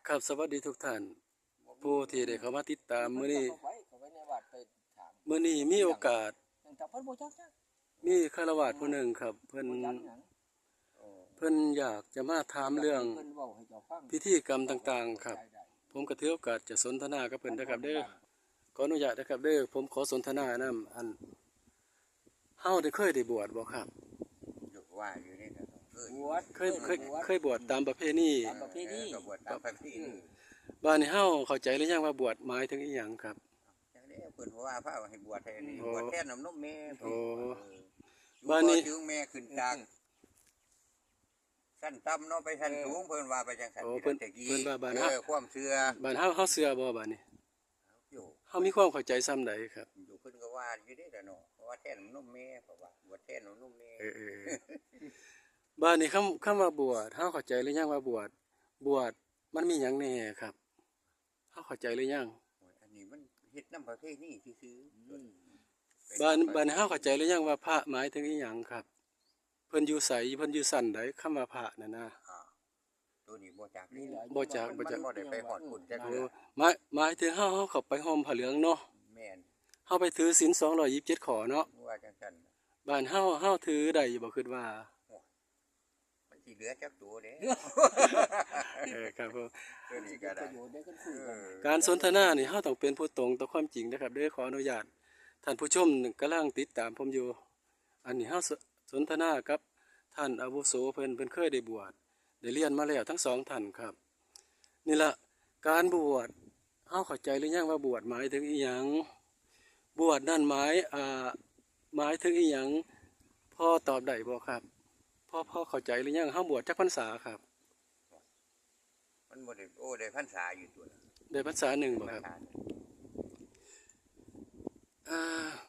ครับสวัสดีทุกท่านผู้ที่ได้เข้ามาติดตามมื้อนี้มีโอกาสมีฆราวาสผู้หนึ่งครับเพิ่นอยากจะมาถามเรื่องพิธีกรรมต่างๆครับผมก็ถือโอกาสจะสนทนากับเพิ่นนะครับเด้อขออนุญาตนะครับเด้อผมขอสนทนานำเฮาได้เคยบวชบ่ครับว่าอยู่นี่นะบวชเคยบวชตามประเพณีก็บวชตามประเพณีบ้านนี้เฮาเข้าใจหรือยังว่าบวชหมายถึงอีหยังครับจังได๋เพิ่นว่าพาให้บวชให้นี่บวชแทนน้ำนมแม่บ้านนี้จึงแม่ขึ้นจากชั้นต่ำเนาะไปชั้นสูงเพิ่นว่าไปจังซั่นเพิ่นว่าบ้านเฮาความเชื่อบ้านเฮาเชื่อบ่บ้านนี้เฮามีความเข้าใจส่ำใดครับอยู่เพิ่นก็ว่าอยู่เด้ล่ะเนาะเพราะว่าแทนน้ำนมแม่เพราะว่าบวชแทนน้ำนมแม่บ้านนี้คำว่าบวชเฮาเข้าใจหรือยังว่าบวชมันมีหยังแน่ครับเฮาเข้าใจหรือยังอันนี้มันเฮ็ดนำประเพณีซื่อบ้านเฮาเข้าใจหรือยังว่าพระหมายถึงอีหยังครับเพิ่นอยู่ไสเพิ่นอยู่ชั้นใดคำว่าพระนั่นนะตัวนี้บ่จักนี่บ่จักบ่ได้ไปฮอดคุณจักหมายถึงเฮาเข้าไปห่มผ้าเหลืองเนาะแม่นเฮาไปถือศีล227ข้อเนาะว่าจังซั่นบ้านเฮาถือได้บ่คิดว่าสิเหลือจักตัวเด้ครับผมตัวนี้ก็ได้การสนทนานี่เฮาต้องเป็นผู้ตรงต่อความจริงนะครับเด้อขออนุญาตท่านผู้ชมกำลังติดตามผมอยู่อันนี้เฮาสนทนากับท่านอาวุโสเพิ่นเคยได้บวชได้เรียนมาแล้วทั้ง2ท่านครับนี่ล่ะการบวชเฮาเข้าใจหรือยังว่าบวชหมายถึงอีหยังบวชนั่นหมายถึงอีหยังพอตอบได้บ่ครับพ่อเข้าใจหรือยังเฮาบวชจักพรรษาครับมันบ่ได้ได้พรรษาอยู่ตัวได้พรรษา1บ่ครับ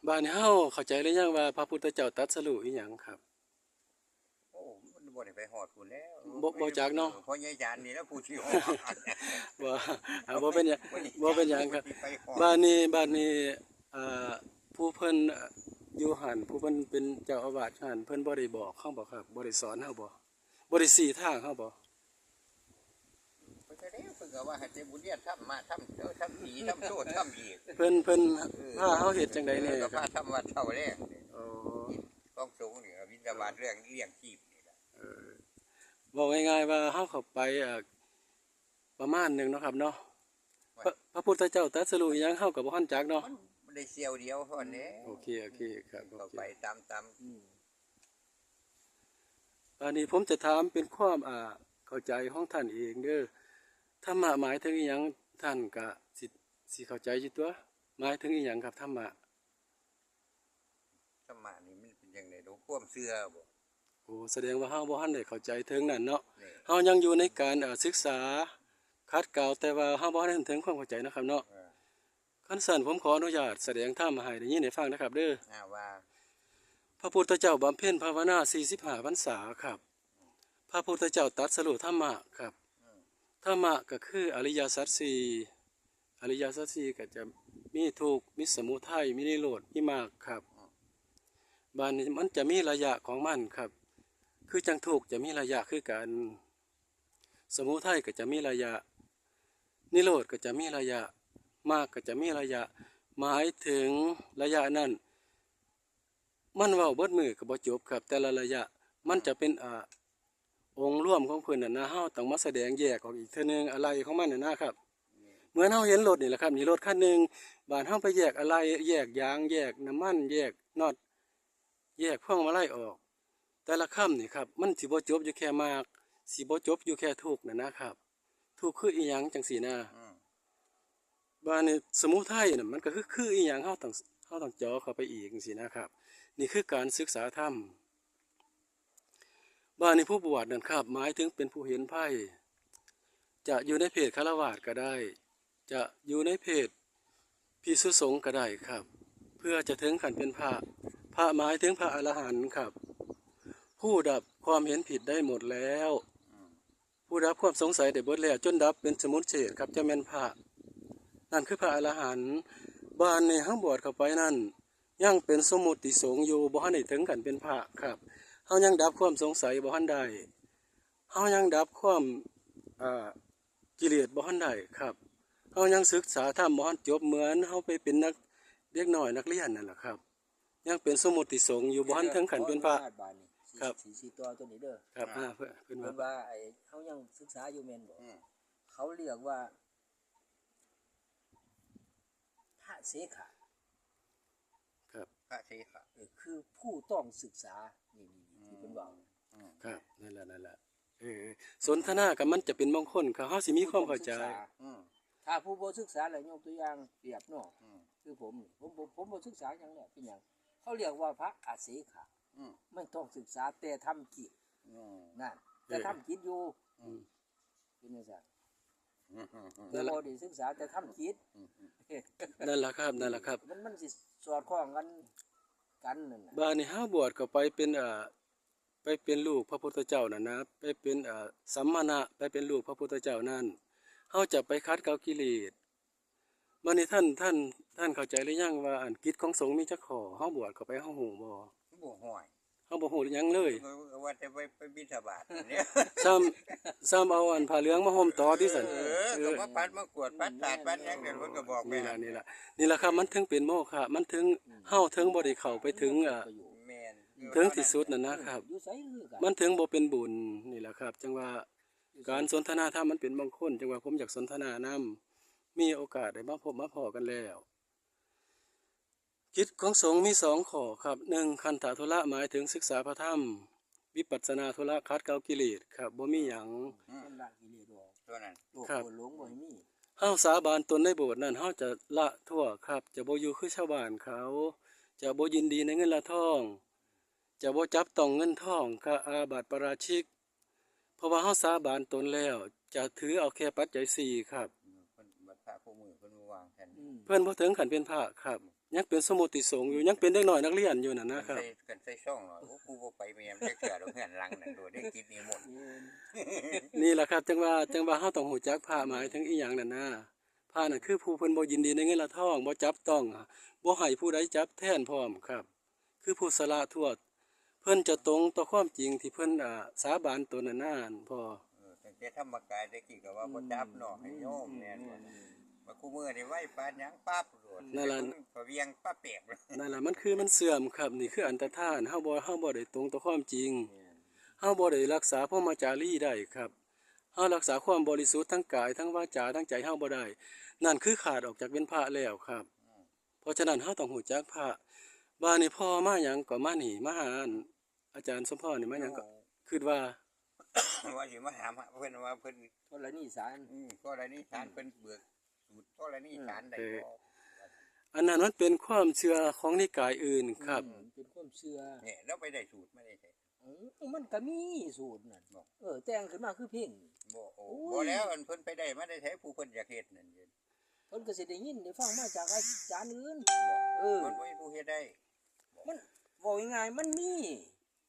บ้านนี้เฮาเข้าใจหรือยังว่าพระพุทธเจ้าตรัสรู้อีหยังครับมันบ่ได้ไปฮอดพุ่นแล้วบ่จักเนาะพ่อใหญ่จานนี่แล้วผู้ที่ฮอดบ่เป็นหยังครับบ้านนี้ผู้เพิ่นอยู่หั่นผู้เพิ่นเป็นเจ้าอาวาสหั่นเพิ่นบ่ได้บอกเฮาบ่ครับบ่ได้สอนเฮาบ่ได้ชี้ทางเฮาบ่เพิ่นก็ว่าให้ไปบุญเรียนทำมาทำผีทำโทษทำอีกเพิ่นพาเฮาเฮ็ดจังได๋แน่ก็พาทำวัดเท่าแรงต้องสูงนี่วินทบาทเรื่องเลี้ยงชีพนี่ล่ะบอกง่ายๆว่าเฮาเข้าไปประมาณนึงเนาะครับเนาะพระพุทธเจ้าตรัสรู้อีหยังเฮาก็บ่ทันจักเนาะมันได้เสี้ยวเดียวเท่านี้โอเคครับก็ไปตามอันนี้ผมจะถามเป็นความเข้าใจของท่านเองเด้อธรรมะหมายถึงอีหยังท่านก็สิเข้าใจอยู่ตัวหมายถึงอีหยังครับธรรมะนี่มันเป็นจังได๋ความเชื่อบ่แสดงว่าเฮาบ่ทันได้เข้าใจถึงนั่นเนาะเฮายังอยู่ในการศึกษาคัดเกลาแต่ว่าเฮาบ่ทันถึงความเข้าใจนะครับเนาะคันซั่นผมขออนุญาตแสดงธรรมให้ได้ยินได้ฟังนะครับเด้อว่าพระพุทธเจ้าบำเพ็ญภาวนา45พรรษาครับพระพุทธเจ้าตรัสรู้ธรรมะครับธรรมะก็คืออริยสัจ4อริยสัจ4ก็จะมีทุกข์มีสมุทัยมีนิโรธมีมรรคครับบานนี้มันจะมีระยะของมันครับคือจังทุกข์จะมีระยะคือกันสมุทัยก็จะมีระยะนิโรธก็จะมีระยะมรรคก็จะมีระยะหมายถึงระยะนั้นมันเว้าเบิดมือก็บ่จบครับแต่ละระยะมันจะเป็นองค์ร่วมของเพิ่นน่ะนะเฮาต้องมาแสดงแยกออกอีกเทื่อนึงอะไรของมันน่ะนะครับเหมือนเฮาเห็นรถนี่แหละครับนี่รถคันนึงบ้านเฮาไปแยกอะไรแยกยางแยกน้ำมันแยกน็อตแยกพวงมาลัยออกแต่ละค่ำนี่ครับมันสิบ่จบอยู่แค่มากสิบ่จบอยู่แค่ทุกข์น่ะนะครับทุกข์คืออีหยังจังซี่นะบ้านนี่สมุทัยน่ะมันก็คืออีหยังเฮาต้องเจาะเข้าไปอีกจังซี่นะครับนี่คือการศึกษาธรรมบ้านนี้ผู้บวชนั่นครับหมายถึงเป็นผู้เห็นไพ่จะอยู่ในเพศฆราวาสก็ได้จะอยู่ในเพศภิกษุสงฆ์ก็ได้ครับเพื่อจะถึงขั้นเป็นพระหมายถึงพระอรหันต์ครับผู้ดับความเห็นผิดได้หมดแล้วผู้ดับความสงสัยได้หมดแล้วจนดับเป็นสมุทเฉทครับจะเป็นพระนั่นคือพระอรหันต์บ้านนี้เฮาบวชเข้าไปนั่นยังเป็นสมุติสงฆ์อยู่บ่ทันได้ถึงขั้นเป็นพระครับเฮายังดับความสงสัยบ่ทันได้เฮายังดับความ กิเลสบ่ทันได้ครับเฮายังศึกษาธรรมบ่ทันจบเหมือนเฮาไปเป็นนักเด็กน้อยนักเรียนนั่นแหละครับ ยังเป็นสมมุติสงฆ์อยู่บ่ทันถึงขั้นเป็นพระ ครับ สีตัวตัวนี้เด้อ ครับเพิ่น เพิ่น ว่า ว่าไอ้เฮายังศึกษาอยู่แม่นบ่ อืม เขาเรียกว่าพระเสขะ ครับ พระเสขะ คือผู้ต้องศึกษานี่ที่เพิ่นว่า ครับนั่นแหละสนทนากับมันจะเป็นมงคลครับเฮาสิมีความเข้าใจ อืม ถ้าผู้บ่ศึกษาแล้วยกตัวอย่างเปรียบเนาะ อืม คือผมนี่ผมบ่ศึกษาหยังเนี่ยเป็นหยังเขาเรียกว่าพระอาเสขะ อืม ไม่ต้องศึกษาแต่ทำกิจ อืม นั่นแต่ทำกิจอยู่ อืม เป็นจังซั่น อืมอืมอืม แต่บ่ได้ศึกษาแต่ทำกิจ นั่นแหละครับนั่นแหละครับ มันสิสอดคล้องกันนั่นน่ะ บ้านนี้เฮาบวชก็ไปเป็นไปเป็นลูกพระพุทธเจ้านั่นนะไปเป็นสัมมานะไปเป็นลูกพระพุทธเจ้านั่นเฮาจะไปคัดเกลากิเลสมื้อนี้ท่านเข้าใจหรือยังว่าอันกิจของสงฆ์มีจักข้อเฮาบวชเข้าไปเฮาฮู้บ่ บ่ห่วย เฮาบ่ฮู้หยังเลย ว่าจะไปบิณฑบาตเนี่ย ซ้ำเอาอันผ้าเหลืองมาห่มต่อที่ซั่น ก็มาปัดมากวดปัดตาดปัดหยังเดี๋ยวเพิ่นก็บอกแม่ นี่ล่ะครับมันถึงเป็นโมฆะมันถึงเฮาถึงบ่ได้เข้าไปถึงแม่น ถึงที่สุดนั่นนะครับ อยู่ไสคือกัน มันถึงบ่เป็นบุญนี่แหละครับ จังว่าการสนทนาธรรมมันเป็นมงคลจังว่าผมอยากสนทนานํมีโอกาสได้มาพบมาพอกันแล้วกิจของสงฆ์มี2ข้อครับ1คันธทุระหมายถึงศึกษาพระธรรม วิปัสสนาธุระคัดเกลากิเลสครับบ่มีหยัง ชำระกิเลสออก ตัวนั้น โลภ ครับ โกรธหลงบ่ให้มี เฮาสาบานตนในโบสถ์นั้นเฮาจะละทั่วครับ จะบ่อยู่คือชาวบ้านเขา จะบ่ยินดีในเงินละทอง จะบ่จับต้องเงินทองกะอาบัติปาราชิก เพราะว่าเฮาสาบานตนแล้ว จะถือเอาแค่ปัจจัย4ครับ เพิ่นบัดพระคู่มือเพิ่นวางแทน เพิ่นบ่ถึงขั้นเป็นพระครับ ยังเป็นสมุติสงฆ์อยู่ยังเป็นเด็กน้อยนักเรียนอยู่นั่นนะครับ กันใส่ช่องหน่อยโอ้กูบ่ไปแม่นจักเทื่อดอกเฮือนหลังนั่นโดดได้กินนี่หมด นี่แหละครับจังว่าเฮาต้องรู้จักพระหมายถึงอีหยังนั่นนะพระนั่นคือผู้เพิ่นบ่ยินดีในเงินละทองบ่จับต้องบ่ให้ผู้ใดจับแทนพร้อมครับ คือผู้สละทั่วเพิ่นจะตรงต่อความจริงที่เพิ่นสาบานตนนั่นน่านพอ ตั้งแต่ธรรมกายได้กี่ก็ว่าบ่จับเนาะให้โยมแม่นว่าคู่มือนี่ไว้ปานหยังปั๊บโดดพอเวียงปั๊บแปกเลย นั่นล่ะมันคือมันเสื่อมครับนี่คืออันตรธานเฮาบ่ได้ตรงต่อความจริงเฮาบ่ได้รักษาพรหมจารีได้ครับเฮารักษาความบริสุทธิ์ทั้งกายทั้งวาจาทั้งใจเฮาบ่ได้นั่นคือขาดออกจากเป็นพระแล้วครับ เพราะฉะนั้นเฮาต้องรู้จักพระบ้านนี่พ่อมาหยังก็มานี่มาหาอันอาจารย์สมพรนี่มาหยังก็คิดว่า ว่าสิมาถามเพิ่นว่าเพิ่น ธรณีสาร ก็อะไรนี่ศาลเพิ่นเบิกสูตรก็อะไรนี่ศาลได้บ่ อันนั้นมันเป็นความเชื่อของนิกายอื่นครับ เป็นความเชื่อ เนี่ยแล้วไปได้สูตรไม่ได้ใช่ มันก็มีสูตรนั่นแต่งขึ้นมาคือเพ่ง บ่โอ้บ่แล้วอันเพิ่นไปได้มาได้ใช้ผู้เพิ่นอยากเฮ็ดนั่นเด้ เพิ่นก็สิได้ยินได้ฟังมาจากอาจารย์อื่น มันบ่มีผู้เฮ็ดได้ มันบอกง่ายๆมันมี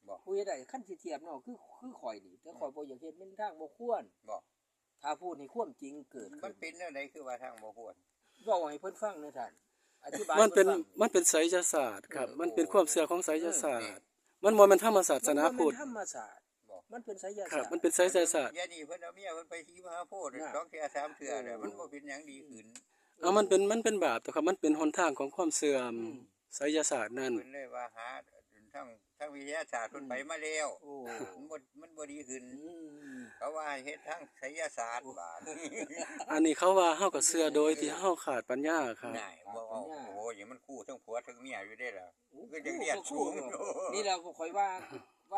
บ่ คุยได้ขั้นสิเทียบเนาะคือข่อยนี่แต่ข่อยบ่อยากเฮ็ดเป็นทางบ่ควร บ่ ถ้าพูดให้ความจริงเกิด มั ขึ้ น น เป็นแนวใดคือว่าทางบ่ควร เว้าให้เพิ่นฟังหนะท่านอธิบาย มันเป็น พิ่ฟัง มันเป็นไสยศาสตร์ครับ มันเป็นความเชื่อของไสยศาสตร์ มันบ่แม่นธรรมศาสนาพุทธ ธรรมศาสตร์มันเป็นไสย ครั ศา บ สตร์ มันเป็นไสยศาสตร์ ยานี่เพิ่นเอาเมียเพิ่นไปสีมหาโพธิ์2เทื่อ3เทื่อแล้วมันบ่เป็นหยังดีขึ้น เอามันเป็นบาปแต่ครับมันเป็นหนทางของความเสื่อมไสยศาสตร์นั่น เพิ่นเลยว่าหาทั้งวิทยาศาสตร์เพิ่นไปมาแล้ว โอ้ มันบ่ดีขึ้น อืม เขาว่าให้เฮ็ดทางไสยศาสตร์บาด อันนี้เขาว่าเฮาก็เชื่อโดยที่เฮาขาดปัญญาครับ ง่ายบ่เอาโอ้โหอย่างมันคู่ทั้งผัวทั้งเมียอยู่ได้ล่ะก็ยังเรียนสูงอยู่ นี่เราก็ค่อยว่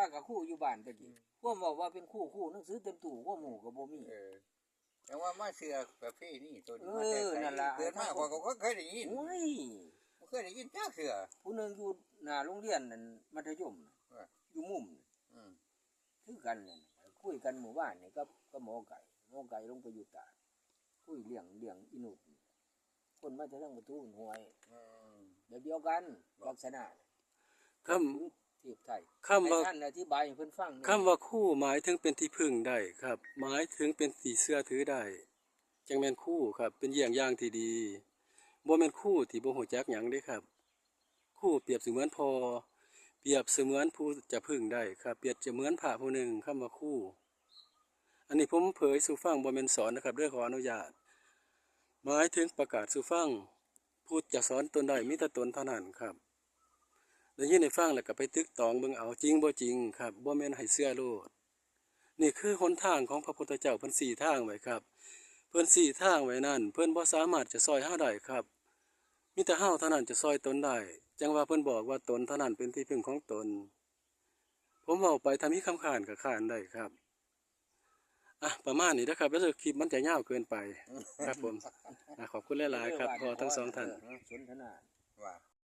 ากับครู่อยู่บ้านตะกี้พวกบอกว่าเป็นคู่หนังสือเต็มตู้พวกหมู่ก็บ่มี แต่ว่ามาเสือประเภทนี้ตัวนี้มา เอ แต่ อ ไส นั่นล่ะ เกิดมาก็เคยได้ยิน โอ้ย บ่เคยได้ยินจักเสือ ผู้หนึงอยู่หน้าโรงเรียนนั่นมัธยมน่ะ เออ อยู่มุมน่ะ อืม คือกันนั่นคุยกันหมู่บ้านนี่ก็หมอไก่ลงไปอยู่ตาดคุยเลี้ยงอีนุดคนมาจากทางประตูห้วย อืม แบบเดียวกันลักษณะ คำ เทียบไทย คำว่า ให้ท่านอธิบายให้เพิ่นฟัง คำว่าคู่หมายถึงเป็นที่พึ่งได้ครับ หมายถึงเป็นที่เชื่อถือได้จังแม่นคู่ครับ เป็นเยี่ยงอย่างที่ดีบ่แม่นคู่ที่บ่ฮู้จักหยังเด้ครับ คู่เปรียบเสมือนพ่อเปรียบเสมือนผู้จะพึ่งได้ครับ เปรียบเสมือนพระผู้หนึ่งคำว่าคู่ อันนี้ผมเผยสู่ฟังบ่แม่นสอนนะครับด้วยขออนุญาตหมายถึงประกาศสู่ฟังพูดจะสอนตนใดมีแต่ตนเท่านั้นครับได้ยินได้ฟังแล้วก็ไปตึกตองเบิ่งเอาจริงบ่จริงครับบ่แม่นให้เชื่อโลดนี่คือหนทางของพระพุทธเจ้าเพิ่นสี่ทางไว้ครับเพิ่นสี่ทางไว้นั่นเพิ่นบ่สามารถจะซอยเฮาได้ครับมีแต่เฮาเท่านั้นจะซอยตนได้จังว่าเพิ่นบอกว่าตนเท่านั้นเป็นที่พึ่งของตนผมเว้าไปถ้ามีคำค้านก็ค้านได้ครับประมาณนี้นะครับแล้วคลิปมันจะยาวเกินไปครับผมขอบคุณหลายๆครับพอทั้งสองท่าน สนทนา ว่า